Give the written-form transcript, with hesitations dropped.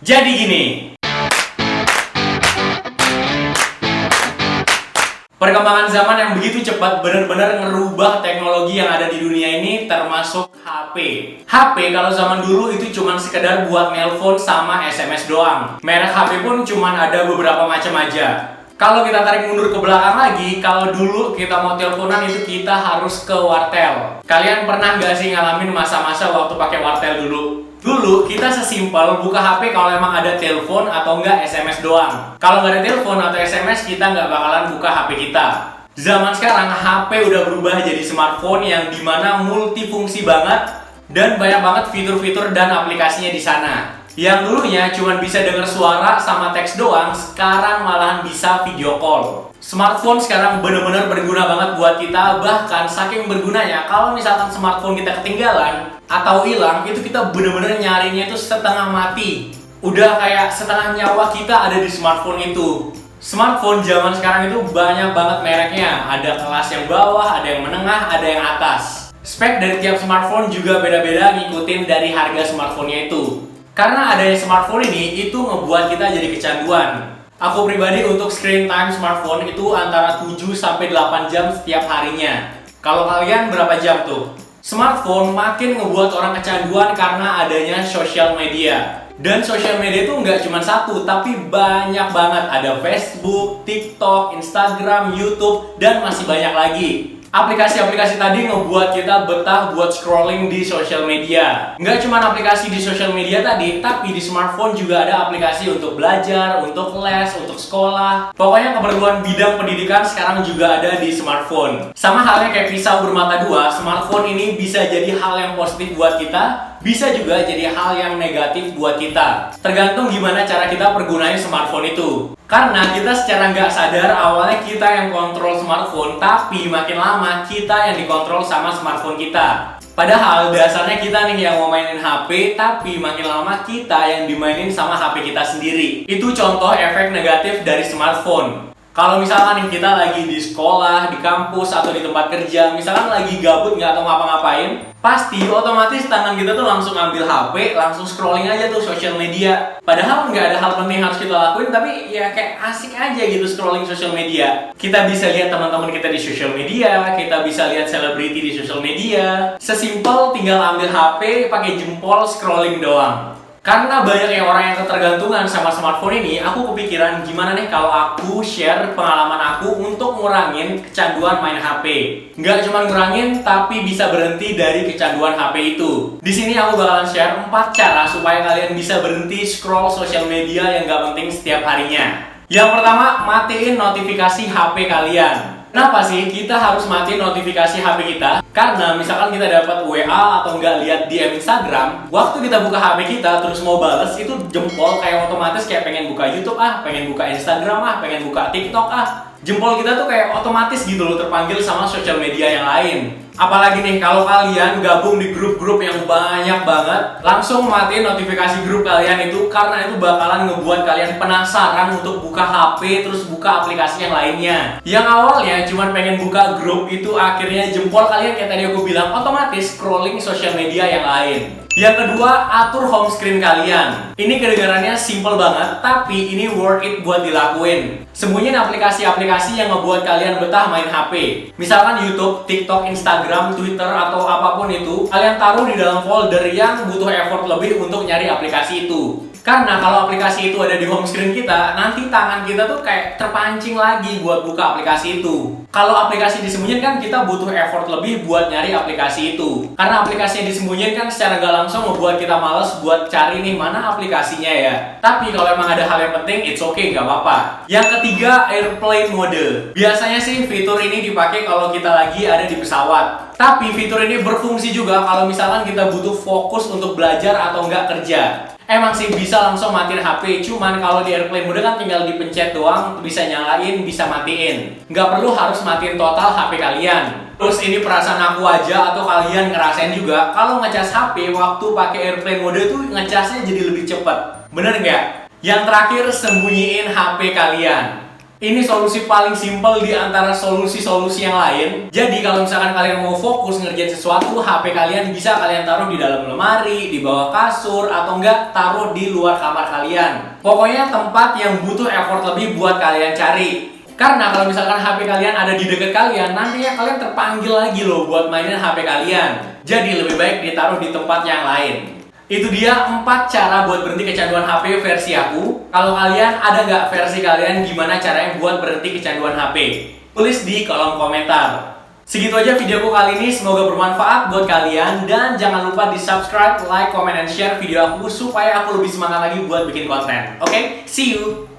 Jadi gini, perkembangan zaman yang begitu cepat benar-benar ngerubah teknologi yang ada di dunia ini, termasuk HP. HP kalau zaman dulu itu cuma sekedar buat nelpon sama SMS doang. Merek HP pun cuma ada beberapa macam aja. Kalau kita tarik mundur ke belakang lagi, kalau dulu kita mau teleponan itu kita harus ke wartel. Kalian pernah gak sih ngalamin masa-masa waktu pakai wartel dulu? Dulu kita sesimpel buka HP kalau emang ada telepon atau enggak SMS doang. Kalau nggak ada telepon atau SMS kita nggak bakalan buka HP kita. Zaman sekarang HP udah berubah jadi smartphone yang dimana multifungsi banget dan banyak banget fitur-fitur dan aplikasinya di sana. Yang dulunya cuma bisa dengar suara sama teks doang, sekarang malahan bisa video call. Smartphone sekarang bener-bener berguna banget buat kita, bahkan saking bergunanya kalau misalkan smartphone kita ketinggalan atau hilang, itu kita bener-bener nyarinya itu setengah mati. Udah kayak setengah nyawa kita ada di smartphone itu. Smartphone zaman sekarang itu banyak banget mereknya, ada kelas yang bawah, ada yang menengah, ada yang atas. Spek dari tiap smartphone juga beda-beda ngikutin dari harga smartphone-nya itu. Karena adanya smartphone ini, itu ngebuat kita jadi kecanduan. Aku pribadi untuk screen time smartphone itu antara 7-8 jam setiap harinya. Kalau kalian berapa jam tuh? Smartphone makin ngebuat orang kecanduan karena adanya sosial media. Dan sosial media itu nggak cuma satu, tapi banyak banget. Ada Facebook, TikTok, Instagram, YouTube, dan masih banyak lagi. Aplikasi-aplikasi tadi ngebuat kita betah buat scrolling di sosial media. Nggak cuma aplikasi di sosial media tadi, tapi di smartphone juga ada aplikasi untuk belajar, untuk les, untuk sekolah. Pokoknya keperluan bidang pendidikan sekarang juga ada di smartphone. Sama halnya kayak pisau bermata dua, smartphone ini bisa jadi hal yang positif buat kita, bisa juga jadi hal yang negatif buat kita. Tergantung gimana cara kita pergunain smartphone itu. Karena kita secara nggak sadar awalnya kita yang kontrol smartphone, tapi makin lama kita yang dikontrol sama smartphone kita. Padahal dasarnya kita nih yang mau mainin HP, tapi makin lama kita yang dimainin sama HP kita sendiri. Itu contoh efek negatif dari smartphone. Kalau misalkan nih kita lagi di sekolah, di kampus, atau di tempat kerja, misalkan lagi gabut nggak tahu ngapa-ngapain, pasti otomatis tangan kita tuh langsung ambil HP, langsung scrolling aja tuh sosial media. Padahal nggak ada hal penting harus kita lakuin, tapi ya kayak asik aja gitu scrolling sosial media. Kita bisa lihat teman-teman kita di sosial media, kita bisa lihat selebriti di sosial media. Sesimpel tinggal ambil HP, pakai jempol, scrolling doang. Karena banyaknya orang yang ketergantungan sama smartphone ini, aku kepikiran gimana nih kalau aku share pengalaman aku untuk ngurangin kecanduan main HP. Nggak cuma ngurangin, tapi bisa berhenti dari kecanduan HP itu. Di sini aku bakalan share 4 cara supaya kalian bisa berhenti scroll sosial media yang nggak penting setiap harinya. Yang pertama, matiin notifikasi HP kalian. Kenapa sih kita harus matiin notifikasi HP kita? Karena misalkan kita dapat WA atau nggak lihat DM Instagram, waktu kita buka HP kita terus mau bales, itu jempol kayak otomatis kayak pengen buka YouTube pengen buka Instagram pengen buka TikTok Jempol kita tuh kayak otomatis gitu loh terpanggil sama sosial media yang lain. Apalagi nih kalau kalian gabung di grup-grup yang banyak banget, langsung matiin notifikasi grup kalian itu, karena itu bakalan ngebuat kalian penasaran untuk buka HP terus buka aplikasi yang lainnya. Yang awalnya cuma pengen buka grup itu, akhirnya jempol kalian kayak tadi aku bilang otomatis scrolling sosial media yang lain. Yang kedua, atur home screen kalian. Ini kedengarannya simple banget, tapi ini worth it buat dilakuin. Sembunyiin aplikasi-aplikasi yang ngebuat kalian betah main HP. Misalkan YouTube, TikTok, Instagram, Twitter, atau apapun itu, kalian taruh di dalam folder yang butuh effort lebih untuk nyari aplikasi itu. Karena kalau aplikasi itu ada di home screen kita, nanti tangan kita tuh kayak terpancing lagi buat buka aplikasi itu. Kalau aplikasi disembunyiin kan kita butuh effort lebih buat nyari aplikasi itu. Karena aplikasi yang disembunyiin kan secara gak langsung membuat kita males buat cari nih mana aplikasinya ya. Tapi kalau emang ada hal yang penting, it's okay, gak apa-apa. Yang ketiga, airplane mode. Biasanya sih fitur ini dipakai kalau kita lagi ada di pesawat. Tapi fitur ini berfungsi juga kalau misalkan kita butuh fokus untuk belajar atau nggak kerja. Emang sih bisa langsung matiin HP, cuman kalau di airplane mode kan tinggal dipencet doang, bisa nyalain, bisa matiin. Nggak perlu harus matiin total HP kalian. Terus ini perasaan aku aja atau kalian ngerasain juga, kalau ngecas HP waktu pakai airplane mode tuh ngecasnya jadi lebih cepet. Bener nggak? Yang terakhir, sembunyiin HP kalian. Ini solusi paling simpel di antara solusi-solusi yang lain. Jadi kalau misalkan kalian mau fokus ngerjain sesuatu, HP kalian bisa kalian taruh di dalam lemari, di bawah kasur, atau enggak taruh di luar kamar kalian. Pokoknya tempat yang butuh effort lebih buat kalian cari. Karena kalau misalkan HP kalian ada di dekat kalian, nantinya kalian terpanggil lagi loh buat mainin HP kalian. Jadi lebih baik ditaruh di tempat yang lain. Itu dia 4 cara buat berhenti kecanduan HP versi aku. Kalau kalian ada nggak versi kalian gimana caranya buat berhenti kecanduan HP? Tulis di kolom komentar. Segitu aja videoku kali ini, semoga bermanfaat buat kalian. Dan jangan lupa di subscribe, like, comment, and share video aku supaya aku lebih semangat lagi buat bikin konten. Oke, see you!